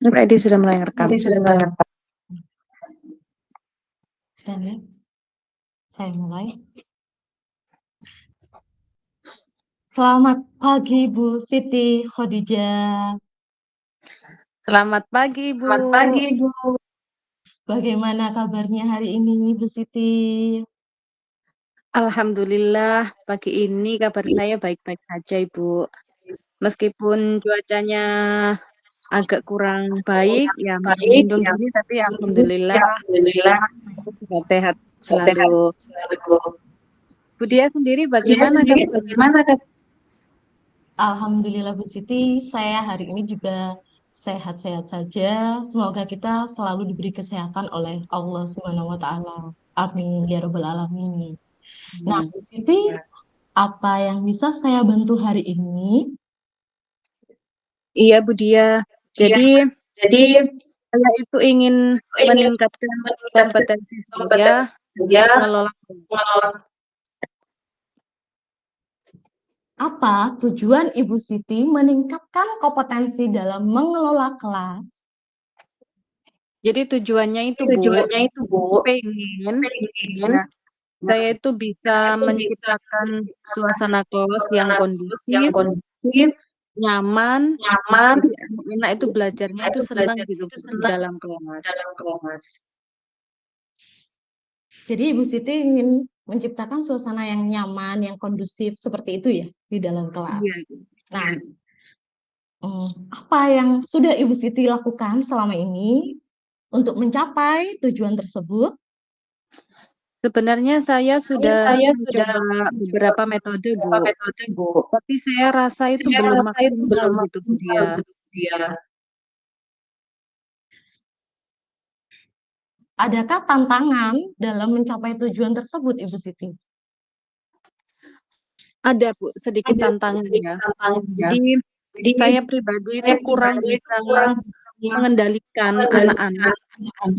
Ready sudah mulai rekam. Sudah ya? Saya mulai. Selamat pagi Bu Siti Khadijah. Selamat pagi, Bu. Bagaimana kabarnya hari ini Bu Siti? Alhamdulillah, pagi ini kabar saya baik-baik saja, Ibu. Meskipun cuacanya agak kurang baik, ya mendung gini, tapi alhamdulillah sehat-sehat selalu. Bu Dia sendiri bagaimana kabarnya? Alhamdulillah Bu Siti, saya hari ini juga sehat-sehat saja. Semoga kita selalu diberi kesehatan oleh Allah Subhanahu wa taala. Amin ya rabbal alamin. Nah, Bu Siti, apa yang bisa saya bantu hari ini? Iya, Bu Dia. Jadi, saya itu ingin meningkatkan kompetensi saya mengelola. Apa tujuan Ibu Siti meningkatkan kompetensi dalam mengelola kelas? Jadi tujuannya itu, Bu, pengen ya, saya itu bisa menciptakan suasana kelas yang kondusif, nyaman, jadi anak-anak itu belajarnya itu senang gitu di dalam kelas. Jadi Ibu Siti ingin menciptakan suasana yang nyaman, yang kondusif seperti itu ya di dalam kelas. Iya. Nah, apa yang sudah Ibu Siti lakukan selama ini untuk mencapai tujuan tersebut? Sebenarnya saya sudah mencoba beberapa metode, Bu. Tapi saya rasa itu belum maksimal gitu, Bu Dia. Adakah tantangan dalam mencapai tujuan tersebut, Ibu Siti? Ada, Bu, sedikit tantangannya. Jadi saya pribadi itu kurang bisa mengendalikan anak-anak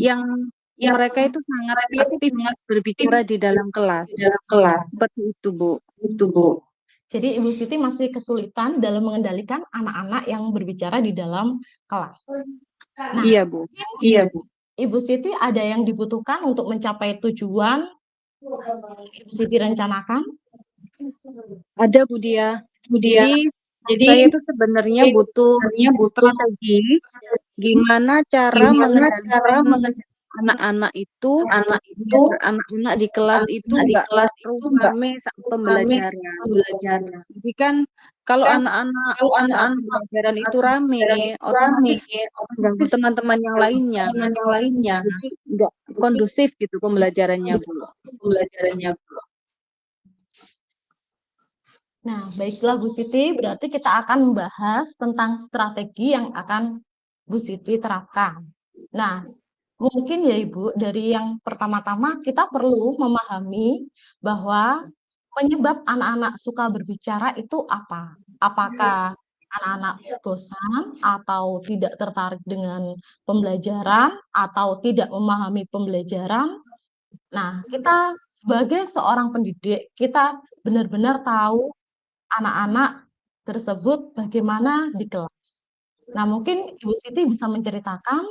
yang mereka itu sangat aktif berbicara di dalam kelas. Seperti itu, Bu. Jadi Ibu Siti masih kesulitan dalam mengendalikan anak-anak yang berbicara di dalam kelas. Nah, Iya, Bu. Ibu Siti ada yang dibutuhkan untuk mencapai tujuan Ibu Siti rencanakan? Ada, Bu Dia. Jadi saya itu sebenarnya butuh strategi gimana cara mengendalikan anak-anak itu biar anak-anak di kelas itu enggak rame saat pembelajaran. Jadi kan kalau anak-anak saat pembelajaran itu rame, otomatis mengganggu teman-teman yang lainnya. Jadi enggak kondusif gitu pembelajarannya, Bu. Nah, baiklah Bu Siti, berarti kita akan membahas tentang strategi yang akan Bu Siti terapkan. Nah, mungkin ya Ibu, dari yang pertama-tama kita perlu memahami bahwa penyebab anak-anak suka berbicara itu apa? Apakah anak-anak bosan atau tidak tertarik dengan pembelajaran atau tidak memahami pembelajaran? Nah, kita sebagai seorang pendidik, kita benar-benar tahu anak-anak tersebut bagaimana di kelas. Nah, mungkin Ibu Siti bisa menceritakan.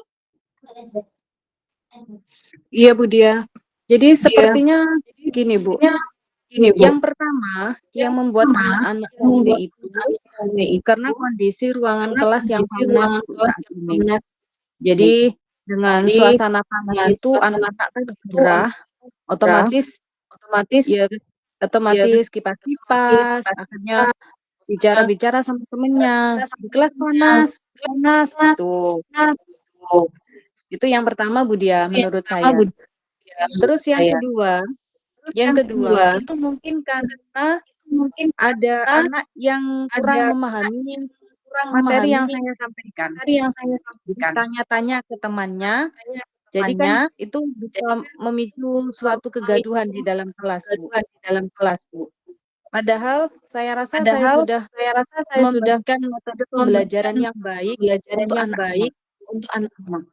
Iya, Bu Dia. Jadi sepertinya gini, Bu. Yang pertama, yang membuat anak-anak rame itu karena kondisi ruangan kelas yang panas saat ini. Jadi dengan suasana panas itu anak-anak kan gerah, otomatis ya otomatis kipas-kipas, akhirnya bicara-bicara sama temennya, di kelas panas, gitu. Itu yang pertama, Bu Dia, menurut saya. Terus yang kedua itu mungkin karena ada anak yang kurang memahami materi yang saya sampaikan. Tanya-tanya ke temannya, jadi kan itu bisa memicu suatu kegaduhan di dalam kelas, Bu. Padahal saya rasa saya sudah memberikan metode pembelajaran yang baik untuk anak-anak.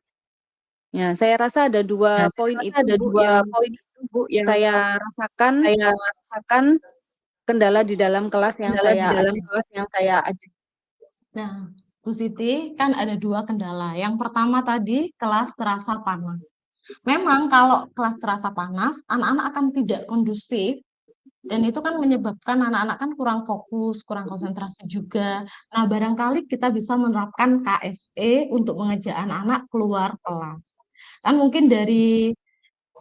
Ya, saya rasa ada dua poin itu, Bu, yang saya rasakan kendala di dalam kelas yang saya ajak. Nah, Bu Siti, kan ada dua kendala. Yang pertama tadi, kelas terasa panas. Memang kalau kelas terasa panas, anak-anak akan tidak kondusif, dan itu kan menyebabkan anak-anak kan kurang fokus, kurang konsentrasi juga. Nah, barangkali kita bisa menerapkan KSE untuk mengajak anak-anak keluar kelas. Kan mungkin dari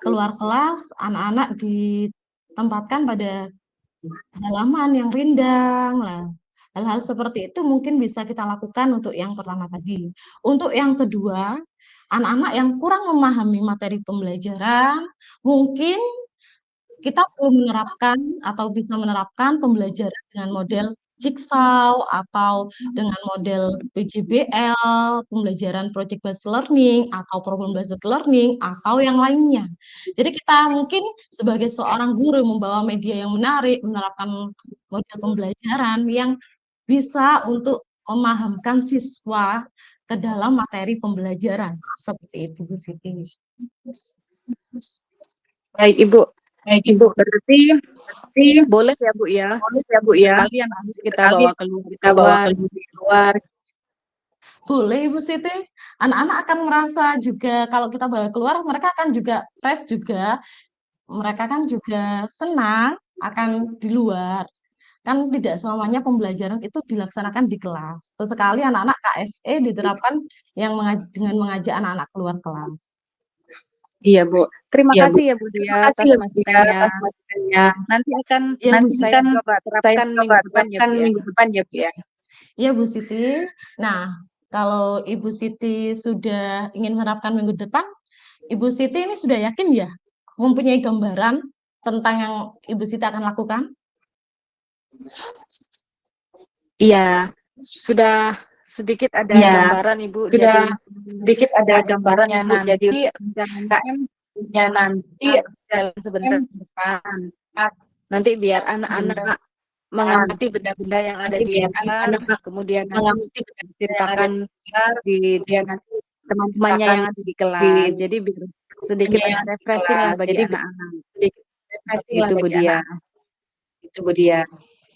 keluar kelas, anak-anak ditempatkan pada halaman yang rindang. Nah, hal-hal seperti itu mungkin bisa kita lakukan untuk yang pertama tadi. Untuk yang kedua, anak-anak yang kurang memahami materi pembelajaran, mungkin kita perlu menerapkan atau bisa menerapkan pembelajaran dengan model Jigsaw atau dengan model PJBL, pembelajaran project based learning atau problem based learning atau yang lainnya. Jadi kita mungkin sebagai seorang guru membawa media yang menarik, menerapkan model pembelajaran yang bisa untuk memahamkan siswa ke dalam materi pembelajaran. Seperti itu, Bu Siti. Baik, Ibu. Baik, Ibu. Berarti boleh ya, Bu ya? Boleh ya, Bu ya? Sekalian kita bawa keluar. Boleh, Ibu Siti. Anak-anak akan merasa juga kalau kita bawa keluar, mereka akan juga fresh juga. Mereka kan juga senang akan di luar. Kan tidak selamanya pembelajaran itu dilaksanakan di kelas. Sesekali anak-anak KSE diterapkan dengan mengajak anak-anak keluar kelas. Iya, Bu. Terima Iya, kasih ya, Bu Dia, atas masukannya. Nanti akan saya coba terapkan minggu depan ya, Bu ya. Iya, Bu Siti. Nah, kalau Ibu Siti sudah ingin menerapkan minggu depan, Ibu Siti ini sudah yakin ya mempunyai gambaran tentang yang Ibu Siti akan lakukan? Iya, sudah sedikit ada gambaran Ibu. Sudah Jadi sedikit ada gambaran Ibu. Jadi KM-nya nanti dalam sebentar depan. Nanti biar anak-anak mengamati benda-benda yang ada di luar, kemudian nanti diceritakan di teman-temannya yang ada di kelas. Jadi biar sedikit ada refreshing lah bagi anak-anak. Itu Bu Dia.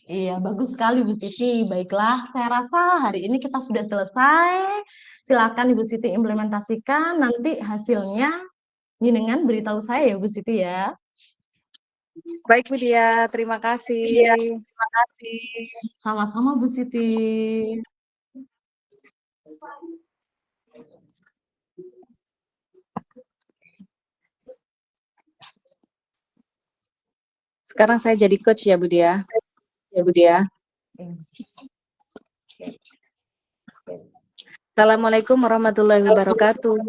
Iya, bagus sekali Bu Siti. Baiklah, saya rasa hari ini kita sudah selesai. Silakan Ibu Siti implementasikan. Nanti hasilnya jenengan beritahu saya ya Bu Siti ya. Baik Bu Dia, terima kasih. Sama-sama Bu Siti. Sekarang saya jadi coach ya Bu Dia. Assalamualaikum warahmatullahi wabarakatuh.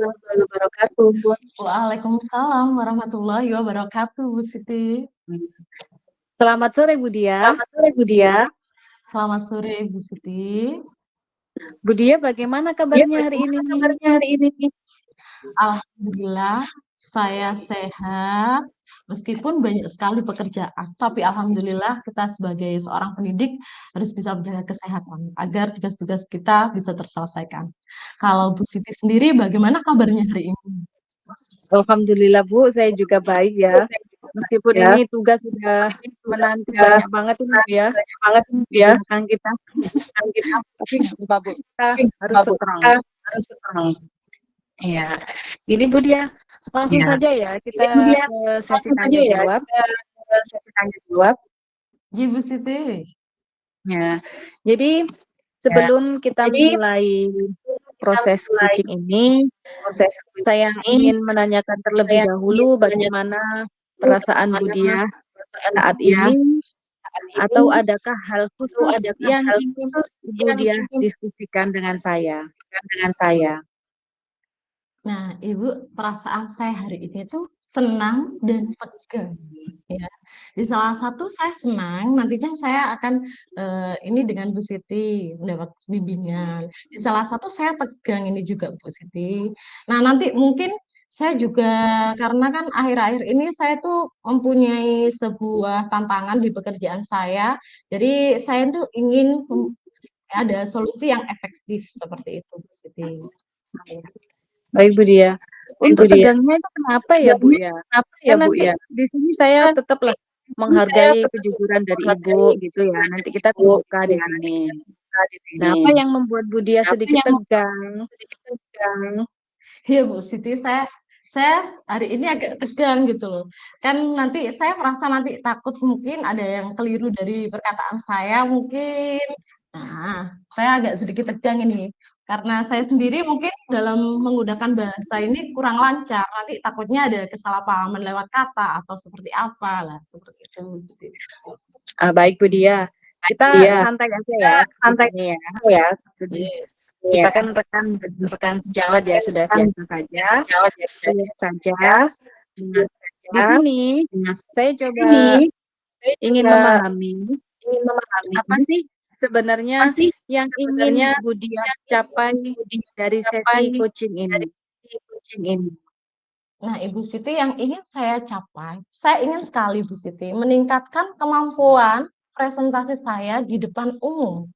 Waalaikumsalam warahmatullahi wabarakatuh, Bu Siti. Selamat sore Bu Dia. Selamat sore Bu Siti. Bu Dia, bagaimana kabarnya hari ini? Alhamdulillah, saya sehat. Meskipun banyak sekali pekerjaan, tapi alhamdulillah kita sebagai seorang pendidik harus bisa menjaga kesehatan agar tugas-tugas kita bisa terselesaikan. Kalau Bu Siti sendiri bagaimana kabarnya hari ini? Alhamdulillah Bu, saya juga baik ya. Meskipun ini tugas sudah menanti banyak banget ini Bu ya. Di belakang kita. Tapi nggak apa-apa Bu, kita harus strong. Iya. Ini Bu Dia, langsung saja ya kita ke sesi tanya jawab. Iya Bu Siti. Ya. Jadi sebelum kita mulai proses coaching ini, saya ingin menanyakan terlebih dahulu bagaimana perasaan Bu Dia saat ini, atau adakah hal khusus yang ingin Bu Dia diskusikan dengan saya? Nah, Ibu, perasaan saya hari ini tuh senang dan tegang, ya. Di salah satu saya senang, nantinya saya akan ini dengan Bu Siti mendapat bimbingan. Di salah satu saya tegang ini juga Bu Siti. Nah, nanti mungkin saya juga karena kan akhir-akhir ini saya tuh mempunyai sebuah tantangan di pekerjaan saya. Jadi saya tuh ingin ada solusi yang efektif seperti itu Bu Siti. Baik Bu Dia. Untuk tegangnya itu kenapa ya Bu ya? Kan nanti di sini saya tetaplah menghargai kejujuran dari Ibu gitu ya. Nanti kita terbuka di sini. Nah, apa yang membuat Bu Dia sedikit tegang? Iya Bu Siti, saya hari ini agak tegang gitu loh. Kan nanti saya merasa nanti takut mungkin ada yang keliru dari perkataan saya mungkin. Nah, saya agak sedikit tegang ini. Karena saya sendiri mungkin dalam menggunakan bahasa ini kurang lancar. Nanti takutnya ada kesalahpahaman lewat kata atau seperti apa lah, seperti itu Bu Siti. Baik Bu Dia, kita santai aja ya di sini ya. Kita kan rekan sejawat ya, sudah biasa saja. Nah, di sini saya coba ingin memahami apa sih sebenarnya yang ingin Bu Dia capai dari sesi coaching ini. Nah, Ibu Siti, yang ingin saya capai, saya ingin sekali Bu Siti meningkatkan kemampuan presentasi saya di depan umum.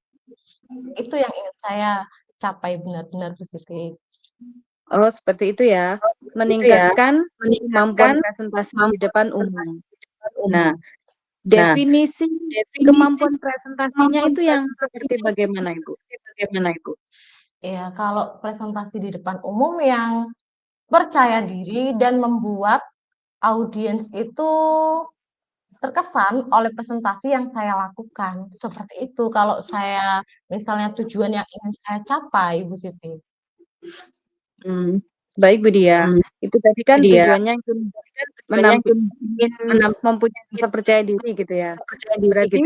Itu yang ingin saya capai benar-benar Bu Siti. Oh, seperti itu ya. Meningkatkan kemampuan presentasi di depan umum. Nah, definisi kemampuan presentasinya itu yang seperti bagaimana, Ibu? Ya, kalau presentasi di depan umum yang percaya diri dan membuat audiens itu terkesan oleh presentasi yang saya lakukan. Seperti itu kalau saya misalnya tujuan yang ingin saya capai, Bu Siti. Baik Bu Dia, itu tadi kan tujuannya ingin mempunyai rasa percaya diri gitu ya. Berarti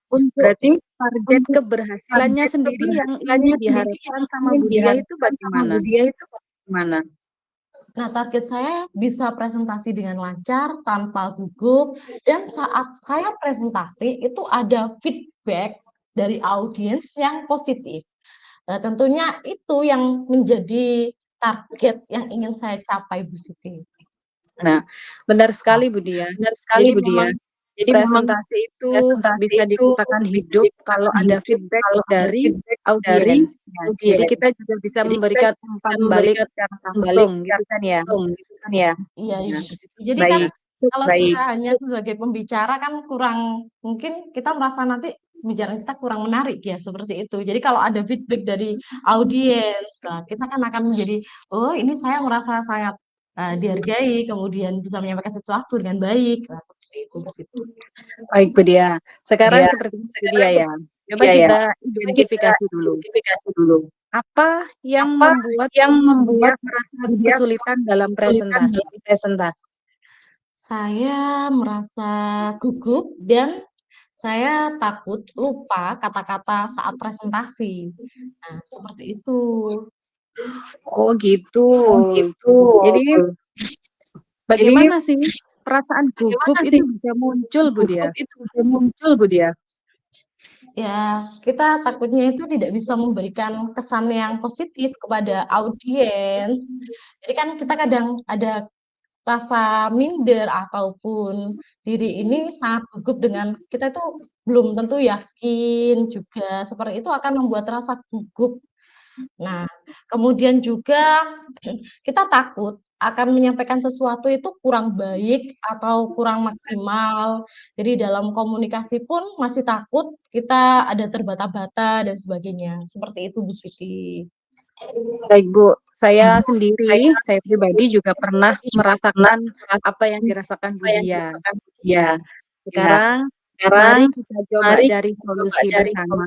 untuk target keberhasilannya sendiri yang ingin diharapkan sama Bu Dia itu bagaimana? Nah, target saya bisa presentasi dengan lancar, tanpa gugup, dan saat saya presentasi itu ada feedback dari audiens yang positif. Nah, tentunya itu yang menjadi target yang ingin saya capai, Bu Siti. Nah, benar sekali Bu Dia. Jadi memang presentasi itu bisa dikatakan hidup kalau ada feedback dari audiens. Jadi kita juga bisa memberikan umpan balik secara langsung, gitu kan ya? Iya, jadi kan kalau kita hanya sebagai pembicara kan kurang, mungkin kita merasa nanti pembicaraan kita kurang menarik ya, seperti itu. Jadi kalau ada feedback dari audiens, nah kita kan akan menjadi, oh ini saya merasa sangat dihargai, kemudian bisa menyampaikan sesuatu dengan baik, nah seperti itu. Baik Bu Dia, sekarang seperti itu dia ya. Coba kita identifikasi dulu. Apa yang membuat dia merasa kesulitan dalam presentasi? Saya merasa gugup dan saya takut lupa kata-kata saat presentasi. Nah, seperti itu. Oh gitu. Jadi bagaimana sih perasaan gugup itu bisa muncul Bu Dia? Ya, kita takutnya itu tidak bisa memberikan kesan yang positif kepada audiens. Jadi kan kita kadang ada rasa minder ataupun diri ini sangat gugup dengan kita itu belum tentu yakin juga, seperti itu akan membuat rasa gugup. Nah, kemudian juga kita takut akan menyampaikan sesuatu itu kurang baik atau kurang maksimal. Jadi dalam komunikasi pun masih takut kita ada terbata-bata dan sebagainya. Seperti itu Bu Siti. Baik Bu, saya pribadi juga pernah merasakan apa yang dirasakan Bu Dia. Sekarang mari kita coba cari solusi bersama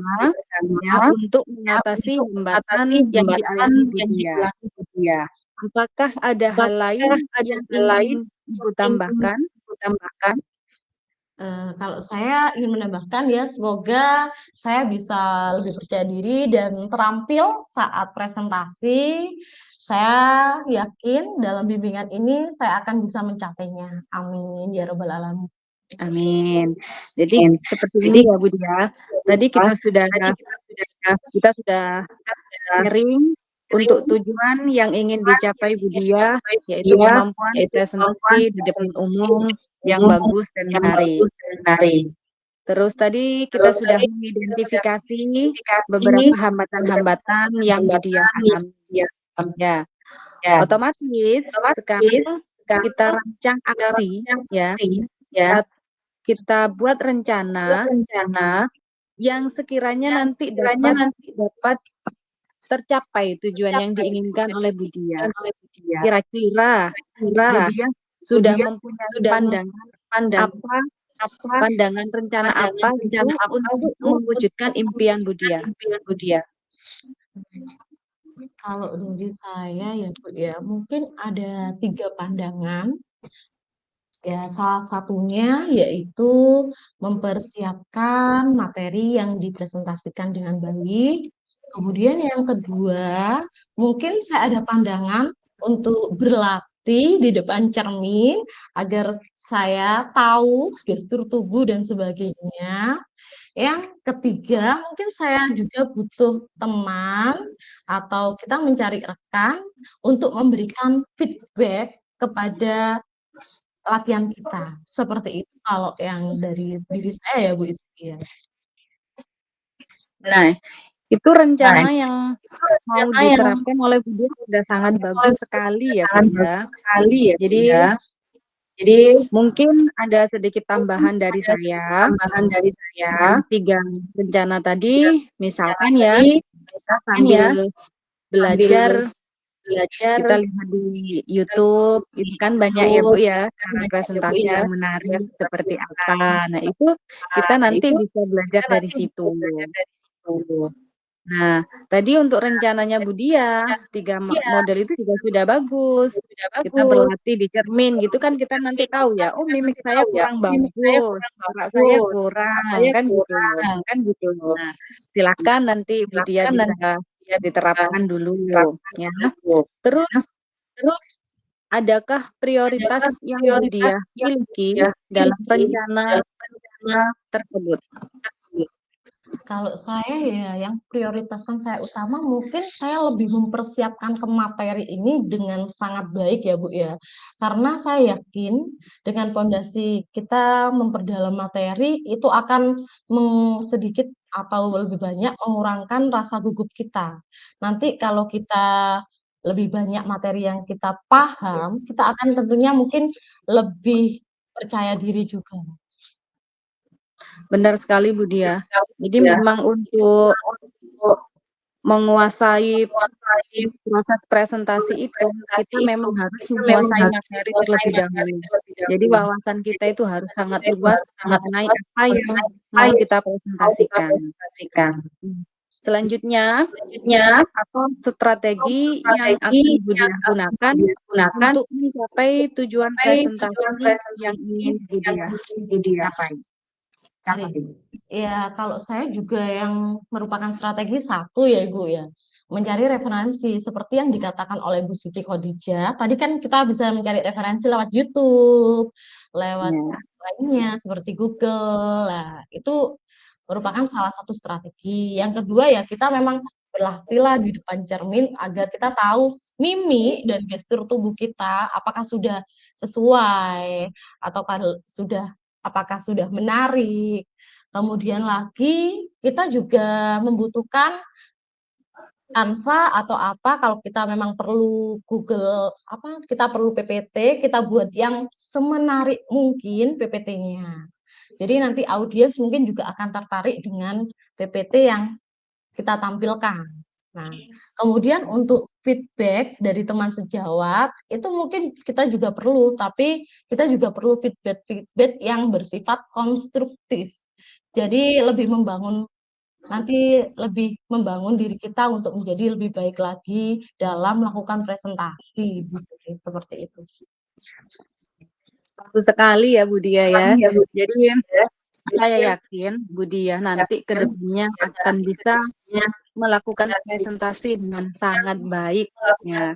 ya untuk mengatasi hambatan yang dialami Bu Dia. Apakah ada hal lain yang ingin Ibu tambahkan? Kalau saya ingin menambahkan ya, semoga saya bisa lebih percaya diri dan terampil saat presentasi. Saya yakin dalam bimbingan ini saya akan bisa mencapainya. Amin ya robbal alamin. Amin. Jadi seperti ini ya Bu Dia. Tadi kita sudah sharing untuk tujuan yang ingin dicapai Bu Dia, yaitu kemampuan presentasi di depan umum yang bagus dan menarik. Terus tadi kita sudah mengidentifikasi beberapa hambatan-hambatan yang Bu Dia alami. Ya, otomatis sekarang kita rancang aksi ya. Kita buat rencana yang sekiranya nanti dapat tercapai tujuan yang diinginkan oleh Bu Diah. Kira-kira Bu Diah sudah mempunyai pandangan rencana apa gitu untuk mewujudkan impian Bu Diah? Kalau dari saya ya Bu ya, mungkin ada 3 pandangan. Ya, salah satunya yaitu mempersiapkan materi yang dipresentasikan dengan baik. Kemudian yang kedua, mungkin saya ada pandangan untuk berlatih di depan cermin agar saya tahu gestur tubuh dan sebagainya. Yang ketiga, mungkin saya juga butuh teman atau kita mencari rekan untuk memberikan feedback kepada latihan kita. Seperti itu kalau yang dari diri saya ya Bu Istia. Nah, itu rencana yang mau diterapkan oleh Bu Diah sudah sangat bagus sekali ya Bu Diah. Jadi mungkin ada sedikit tambahan dari saya. 3 rencana tadi, misalkan ya, kita sambil belajar, kita lihat di YouTube, itu kan banyak ya Bu ya, cara presentasi yang menarik seperti apa. Nah, itu kita nanti bisa belajar dari situ. Nah, tadi untuk rencananya Bu Diah, 3 model itu juga sudah bagus. Kita berlatih di cermin gitu kan kita nanti tahu ya, oh mimik saya kurang bagus, gerak saya kurang, kan gitu. Nah, silakan nanti Bu Diah bisa diterapkan dulu ya. Terus adakah prioritas yang Bu Diah miliki dalam rencana tersebut? Kalau saya ya yang prioritaskan saya utama mungkin saya lebih mempersiapkan ke materi ini dengan sangat baik ya Bu ya. Karena saya yakin dengan pondasi kita memperdalam materi itu akan sedikit atau lebih banyak mengurangkan rasa gugup kita. Nanti kalau kita lebih banyak materi yang kita paham, kita akan tentunya mungkin lebih percaya diri juga. Benar sekali Bu Diah. Jadi memang untuk menguasai proses presentasi itu, kita memang harus menguasai materi terlebih dahulu. Jadi wawasan kita itu harus sangat luas mengenai apa yang mau kita presentasikan. Selanjutnya, apa strategi yang akan Bu Diah gunakan untuk mencapai tujuan presentasi yang ingin Bu Diah capai? Ya, kalau saya juga yang merupakan strategi satu ya Ibu ya, mencari referensi seperti yang dikatakan oleh Bu Siti Khadijah. Tadi kan kita bisa mencari referensi lewat YouTube, lewat lainnya seperti Google. Nah, itu merupakan salah satu strategi. Yang kedua ya kita memang berlatihlah di depan cermin agar kita tahu mimik dan gestur tubuh kita apakah sudah sesuai atau apakah sudah menarik. Kemudian lagi kita juga membutuhkan Canva atau apa kalau kita memang perlu Google kita perlu PPT, kita buat yang semenarik mungkin PPT-nya. Jadi nanti audiens mungkin juga akan tertarik dengan PPT yang kita tampilkan. Nah, kemudian untuk feedback dari teman sejawat itu mungkin kita juga perlu, tapi kita juga perlu feedback yang bersifat konstruktif. Jadi lebih membangun diri kita untuk menjadi lebih baik lagi dalam melakukan presentasi, seperti itu. Bagus sekali ya Bu Diah ya. Jadi saya yakin Bu Diah nanti ke depannya akan bisa melakukan presentasi dengan sangat baik ya.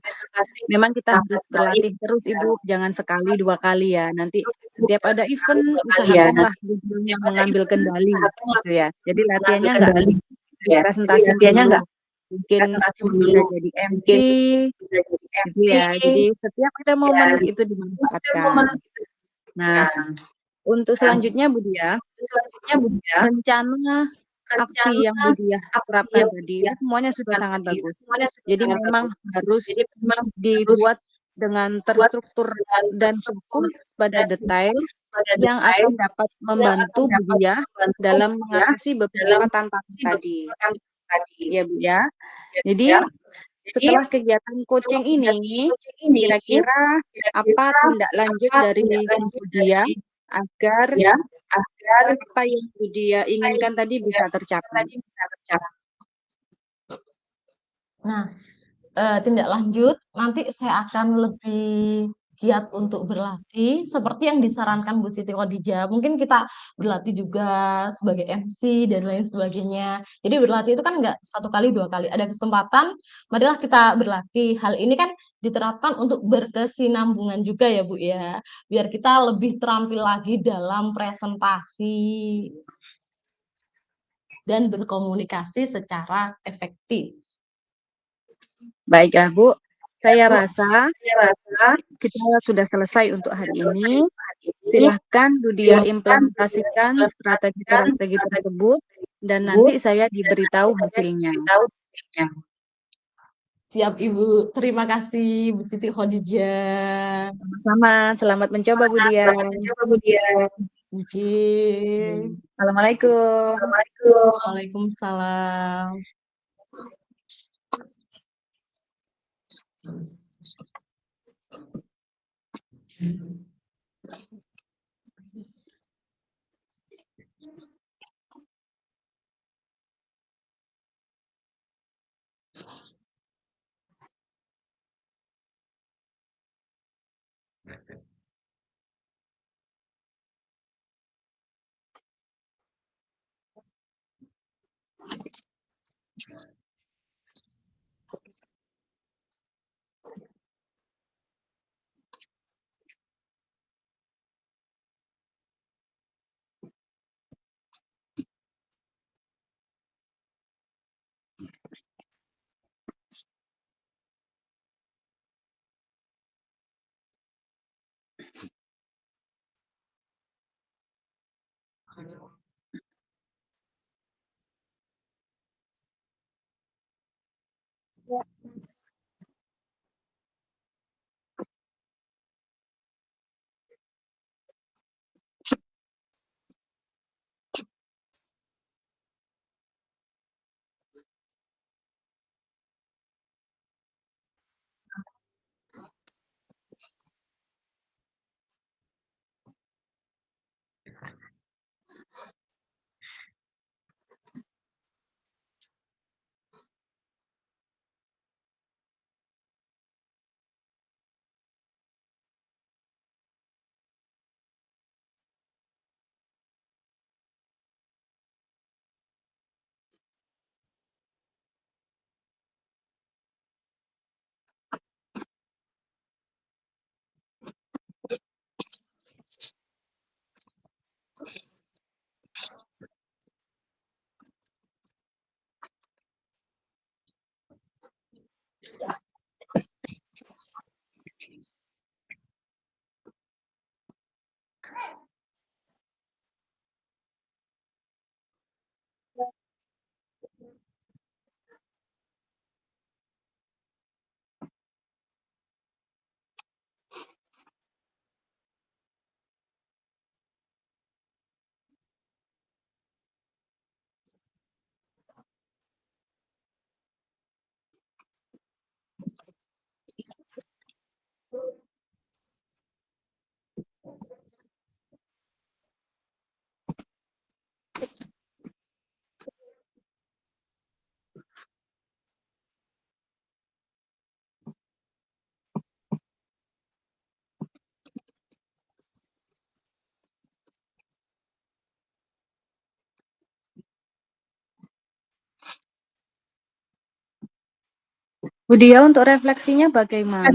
Memang kita harus berlatih terus Ibu, jangan sekali 2 kali ya. Nanti setiap ada event usahakanlah Bu Diah mengambil kendali gitu ya. Jadi latihannya enggak presentasi dulu. Mungkin bisa jadi MC gitu ya. Jadi setiap ada momen itu dimanfaatkan. Nah, untuk selanjutnya Bu Diah, rencana aksi yang Bu Diah terapkan tadi itu semuanya sudah sangat bagus. Jadi memang harus dibuat dengan terstruktur dan fokus pada detail yang akan dapat membantu Bu Diah dalam mengatasi beberapa tantangan tadi. Ya Bu ya. Jadi setelah kegiatan coaching ini, kira-kira apa tindak lanjut dari Bu Diah agar apa yang Bu Diah inginkan tadi bisa tercapai? Nah, tindak lanjut nanti saya akan lebih giat untuk berlatih seperti yang disarankan Bu Siti Khadijah. Mungkin kita berlatih juga sebagai MC dan lain sebagainya. Jadi berlatih itu kan nggak satu kali, dua kali. Ada kesempatan, marilah kita berlatih. Hal ini kan diterapkan untuk berkesinambungan juga ya Bu ya. Biar kita lebih terampil lagi dalam presentasi dan berkomunikasi secara efektif. Baiklah Bu, saya rasa kita sudah selesai untuk hari ini. Silahkan Bu Diah implementasikan strategi-strategi tersebut dan nanti saya diberitahu hasilnya. Siap Ibu, terima kasih Bu Siti Khadijah. Sama-sama, selamat mencoba Bu Diah. Oke. Assalamualaikum. Waalaikumsalam. Bu Diah untuk refleksinya bagaimana?